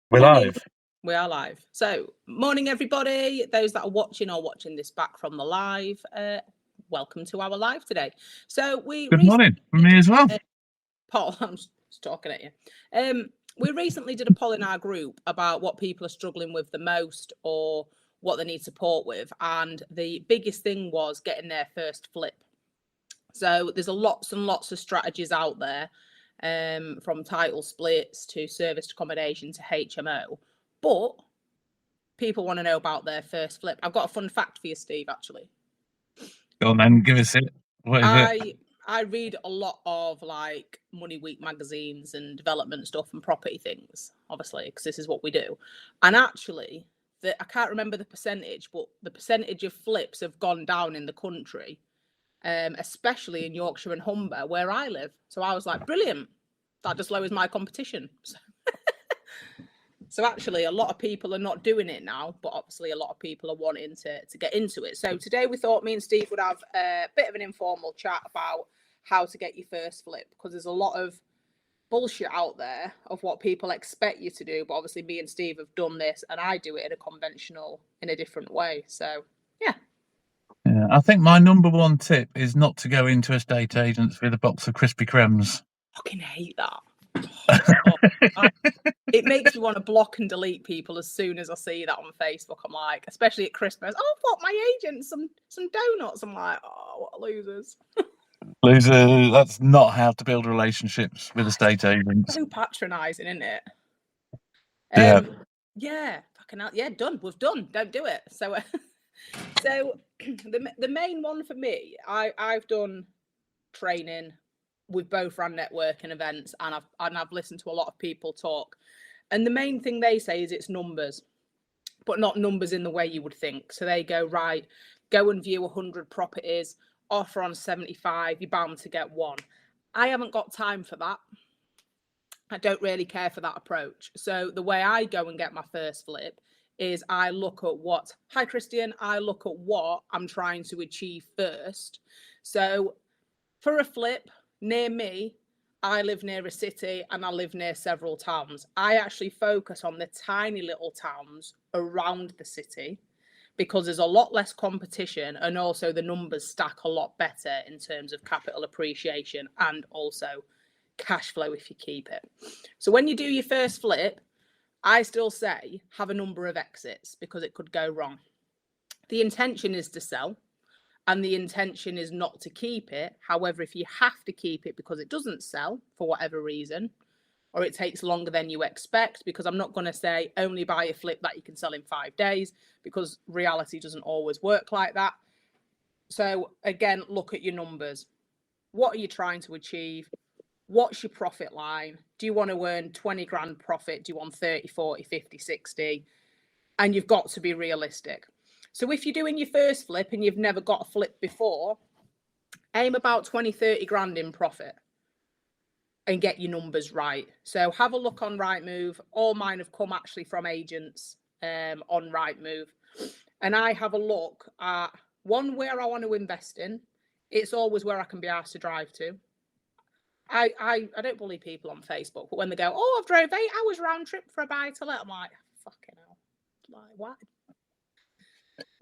We're Morning. live. We are live. So, morning, everybody. Those that are watching or watching this back from the live, welcome to our live today. So, we Good recently morning from me as well. Paul, I'm just talking at you. We recently did a poll in our group about what people are struggling with the most or what they need support with, and the biggest thing was getting their first flip. So, there's lots and lots of strategies out there, from title splits to serviced accommodation to HMO. But people want to know about their first flip. I've got a fun fact for you, Steve, actually. Go on then, give us it. What is it? I read a lot of like Money Week magazines and development stuff and property things, obviously, because this is what we do. And actually, I can't remember the percentage, but the percentage of flips have gone down in the country, especially in Yorkshire and Humber, where I live. So I was like, brilliant. That just lowers my competition. So actually, a lot of people are not doing it now, but obviously a lot of people are wanting to get into it. So today we thought me and Steve would have a bit of an informal chat about how to get your first flip, because there's a lot of bullshit out there of what people expect you to do. But obviously me and Steve have done this and I do it in a different way. So yeah. Yeah, I think my number one tip is not to go into estate agents with a box of Krispy Kremes. I fucking hate that. It makes me want to block and delete people as soon as I see that on Facebook. I'm like, especially at Christmas, oh, what, my agent, some donuts. I'm like, oh, what losers. Loser, that's not how to build relationships with estate agents. So patronising, isn't it? Yeah. Yeah, fucking hell. Yeah, done. We've done. Don't do it. So, so the main one for me, I've done training. We've both ran networking events, and I've listened to a lot of people talk. And the main thing they say is it's numbers, but not numbers in the way you would think. So they go, right, go and view 100 properties, offer on 75, you're bound to get one. I haven't got time for that. I don't really care for that approach. So the way I go and get my first flip is I look at hi Christian, I look at what I'm trying to achieve first. So for a flip near me, I live near a city and I live near several towns. I actually focus on the tiny little towns around the city because there's a lot less competition, and also the numbers stack a lot better in terms of capital appreciation and also cash flow if you keep it. So when you do your first flip, I still say have a number of exits because it could go wrong. The intention is to sell, and the intention is not to keep it. However, if you have to keep it because it doesn't sell for whatever reason, or it takes longer than you expect, because I'm not going to say only buy a flip that you can sell in 5 days, because reality doesn't always work like that. So again, look at your numbers. What are you trying to achieve? What's your profit line? Do you want to earn 20 grand profit? Do you want 30, 40, 50, 60? And you've got to be realistic. So if you're doing your first flip and you've never got a flip before, aim about 20, 30 grand in profit and get your numbers right. So have a look on Rightmove. All mine have come actually from agents on Rightmove. And I have a look at one where I want to invest in. It's always where I can be asked to drive to. I don't bully people on Facebook, but when they go, oh, I've drove 8 hours round trip for a buy to let, I'm like, fucking hell. Like, what?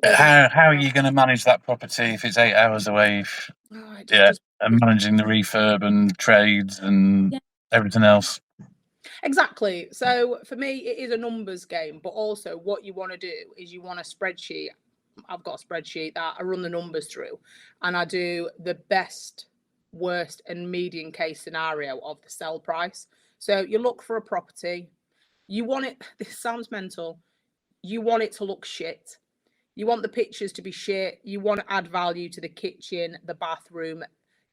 How are you going to manage that property if it's 8 hours away? And managing the refurb and trades and everything else. Exactly. So for me, it is a numbers game, but also what you want to do is you want a spreadsheet. I've got a spreadsheet that I run the numbers through, and I do the best, worst, and median case scenario of the sell price. So you look for a property, you want it, this sounds mental, you want it to look shit. You want the pictures to be shit. You want to add value to the kitchen, the bathroom.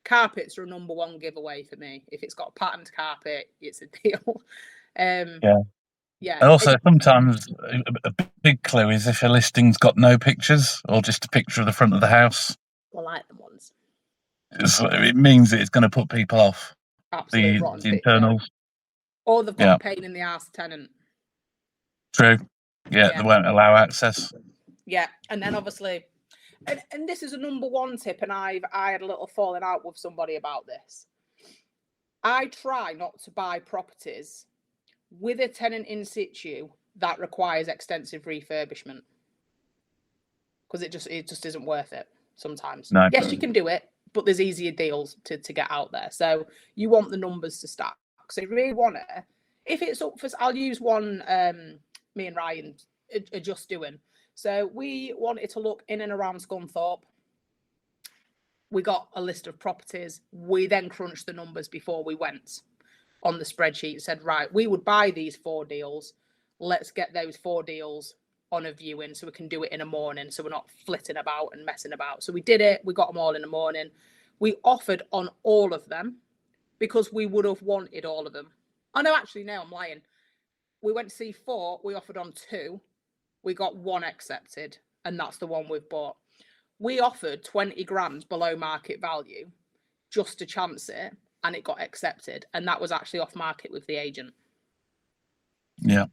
Carpets are a number one giveaway for me. If it's got a patterned carpet, it's a deal. Yeah. And also, sometimes a big clue is if a listing's got no pictures or just a picture of the front of the house. I like them ones. It means that it's going to put people off. Absolutely. The internals. Or they've got a pain in the ass tenant. True. Yeah, they won't allow access. Yeah, and then obviously, and this is a number one tip, and I had a little falling out with somebody about this. I try not to buy properties with a tenant in situ, that requires extensive refurbishment because it just isn't worth it sometimes. No. Yes, you can do it, but there's easier deals to get out there. So you want the numbers to stack. So you really want to, if it's up for, I'll use one me and Ryan are just doing. So we wanted to look in and around Scunthorpe. We got a list of properties. We then crunched the numbers before we went on the spreadsheet and said, right, we would buy these 4 deals. Let's get those 4 deals on a viewing so we can do it in a morning, so we're not flitting about and messing about. So we did it. We got them all in the morning. We offered on all of them because we would have wanted all of them. Oh, no, actually, no, I'm lying. We went to see 4. We offered on 2. We got 1 accepted, and that's the one we've bought. We offered 20 grand below market value just to chance it, and it got accepted. And that was actually off market with the agent. Yeah.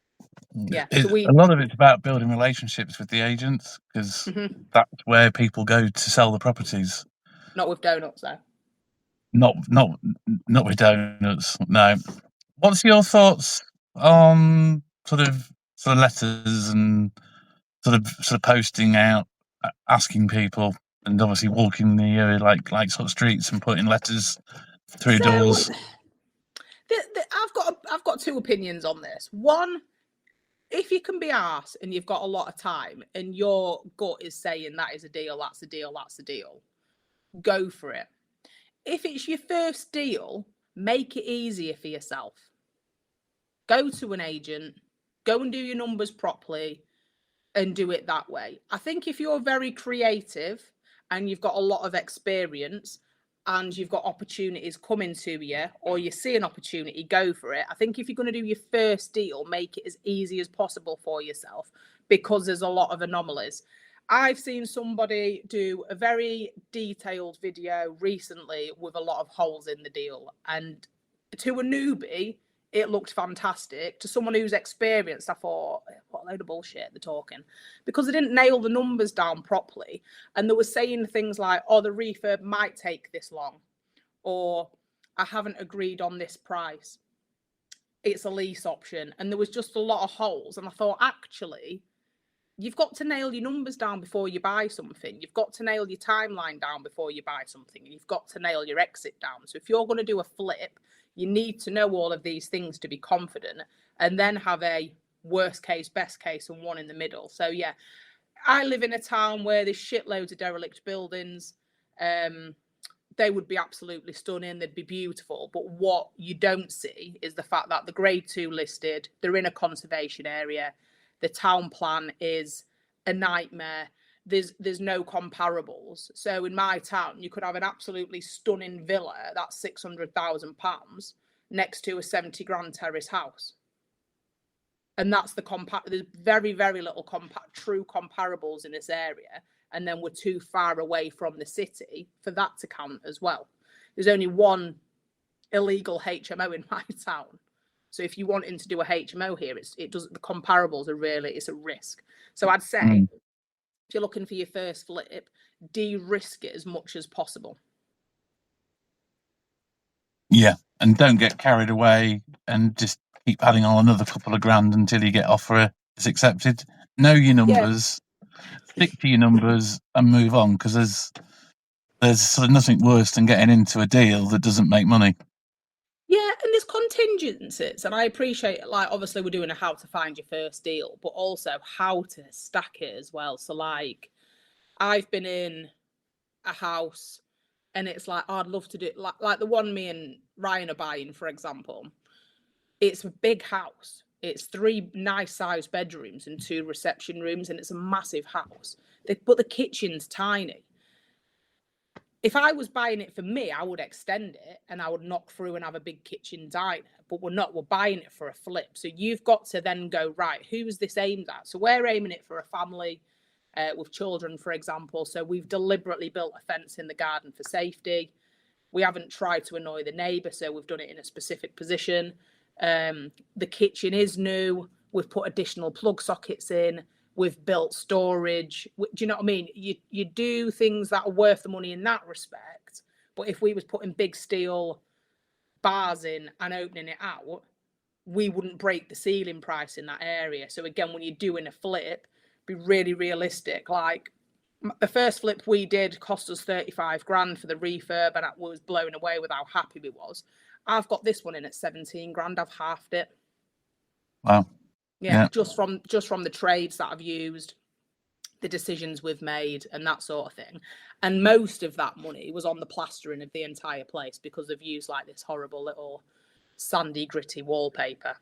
Yeah. A lot of it's about building relationships with the agents because that's where people go to sell the properties. Not with doughnuts, though. Not with doughnuts. No. What's your thoughts on sort of letters and sort of posting out, asking people, and obviously walking the area like sort of streets and putting letters through doors? I've got 2 opinions on this. One, if you can be arsed and you've got a lot of time and your gut is saying that is a deal, that's a deal, that's a deal, go for it. If it's your first deal, make it easier for yourself. Go to an agent, go and do your numbers properly and do it that way. I think if you're very creative and you've got a lot of experience and you've got opportunities coming to you, or you see an opportunity, go for it. I think if you're going to do your first deal, make it as easy as possible for yourself because there's a lot of anomalies. I've seen somebody do a very detailed video recently with a lot of holes in the deal, and to a newbie, it looked fantastic. To someone who's experienced, I thought, what a load of bullshit they're talking, because they didn't nail the numbers down properly. And they were saying things like, oh, the refurb might take this long, or I haven't agreed on this price. It's a lease option. And there was just a lot of holes. And I thought, actually, you've got to nail your numbers down before you buy something. You've got to nail your timeline down before you buy something. You've got to nail your exit down. So if you're going to do a flip, you need to know all of these things to be confident, and then have a worst case, best case, and one in the middle. So yeah, I live in a town where there's shitloads of derelict buildings. They would be absolutely stunning. They'd be beautiful. But what you don't see is the fact that the grade 2 listed, they're in a conservation area. The town plan is a nightmare. There's no comparables. So in my town, you could have an absolutely stunning villa that's £600,000 next to a 70 grand terrace house. And that's there's very, very little true comparables in this area. And then we're too far away from the city for that to count as well. There's only 1 illegal HMO in my town. So if you wanting to do a HMO here, the comparables are really, it's a risk. So I'd say, if you're looking for your first flip, de-risk it as much as possible. Yeah, and don't get carried away and just keep adding on another couple of grand until you get offer is accepted. Know your numbers, stick to your numbers, and move on, because there's sort of nothing worse than getting into a deal that doesn't make money. Yeah, and there's contingencies, and I appreciate, like, obviously we're doing a how to find your first deal, but also how to stack it as well. So, like, I've been in a house, and it's like, oh, I'd love to do like the one me and Ryan are buying, for example. It's a big house. It's 3 nice sized bedrooms and 2 reception rooms, and it's a massive house. But the kitchen's tiny. If I was buying it for me, I would extend it and I would knock through and have a big kitchen diner. But we're not. We're buying it for a flip. So you've got to then go, right, who is this aimed at? So we're aiming it for a family with children, for example. So we've deliberately built a fence in the garden for safety. We haven't tried to annoy the neighbour, so we've done it in a specific position. The kitchen is new. We've put additional plug sockets in. We've built storage. Do you know what I mean? You do things that are worth the money in that respect. But if we was putting big steel bars in and opening it out, we wouldn't break the ceiling price in that area. So again, when you're doing a flip, be really realistic. Like the first flip we did cost us 35 grand for the refurb, and I was blown away with how happy we was. I've got this one in at 17 grand. I've halved it. Wow. Yeah, just from the trades that I've used, the decisions we've made, and that sort of thing. And most of that money was on the plastering of the entire place, because they've used like this horrible little sandy, gritty wallpaper.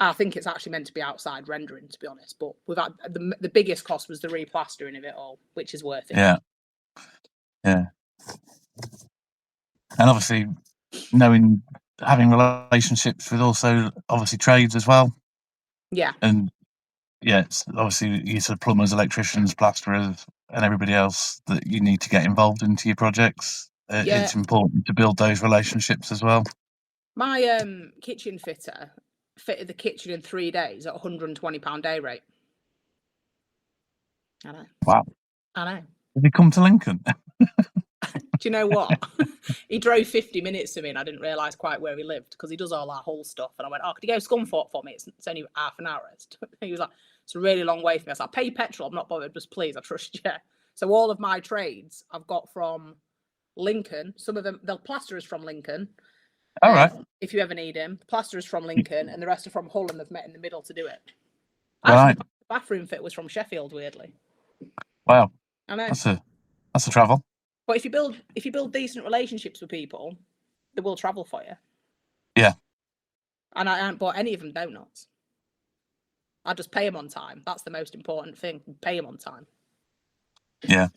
I think it's actually meant to be outside rendering, to be honest. But we've had the biggest cost was the replastering of it all, which is worth it. Yeah. And obviously, having relationships with also obviously trades as well. Yeah. And it's obviously you sort of plumbers, electricians, plasterers, and everybody else that you need to get involved into your projects. It's important to build those relationships as well. My kitchen fitter fitted the kitchen in 3 days at £120 day rate. I know. Wow. I know. Did he come to Lincoln? Do you know what? He drove 50 minutes to me, and I didn't realise quite where he lived, because he does all our whole stuff. And I went, could you go to Scunthorpe for me? It's only half an hour. He was like, it's a really long way for me. I was like, pay petrol. I'm not bothered. Just please, I trust you. So all of my trades I've got from Lincoln. Some of them, the plasterers from Lincoln. All right. If you ever need him. The plasterers from Lincoln, and the rest are from Hull, and they've met in the middle to do it. Right. Actually, the bathroom fit was from Sheffield, weirdly. Wow. I know. That's a travel. But if you build decent relationships with people, they will travel for you. Yeah. And I haven't bought any of them doughnuts. I just pay them on time. That's the most important thing. Pay them on time. Yeah.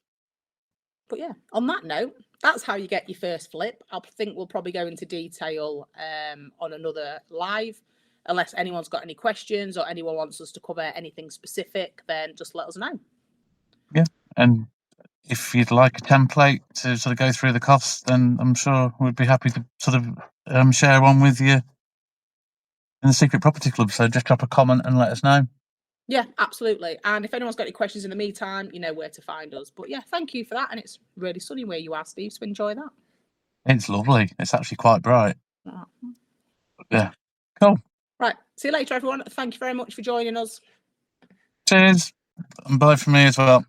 But yeah, on that note, that's how you get your first flip. I think we'll probably go into detail on another live. Unless anyone's got any questions or anyone wants us to cover anything specific, then just let us know. Yeah. And if you'd like a template to sort of go through the costs, then I'm sure we'd be happy to sort of share one with you in the Secret Property Club. So just drop a comment and let us know. Yeah, absolutely. And if anyone's got any questions in the meantime, you know where to find us. But yeah, thank you for that. And it's really sunny where you are, Steve, so enjoy that. It's lovely. It's actually quite bright. Oh. Yeah. Cool. Right. See you later, everyone. Thank you very much for joining us. Cheers. And bye from me as well.